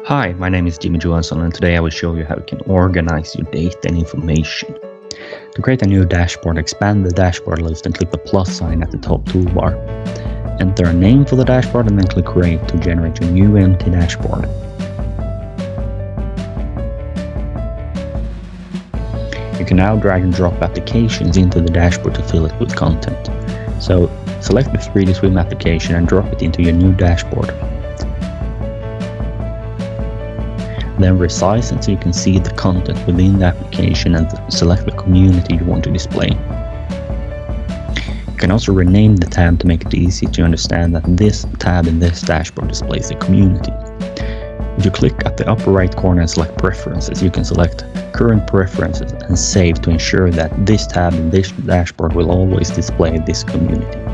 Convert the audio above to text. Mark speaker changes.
Speaker 1: Hi, my name is Jimmy Johansson, and today I will show you how you can organize your data and information. To create a new dashboard, expand the dashboard list and click the plus sign at the top toolbar. Enter a name for the dashboard and then click Create to generate your new empty dashboard. You can now drag and drop applications into the dashboard to fill it with content. So select the 3D Swim application and drop it into your new dashboard. Then resize it so you can see the content within the application and select the community you want to display. You can also rename the tab to make it easy to understand that this tab in this dashboard displays the community. If you click at the upper right corner and select Preferences, you can select Current Preferences and save to ensure that this tab in this dashboard will always display this community.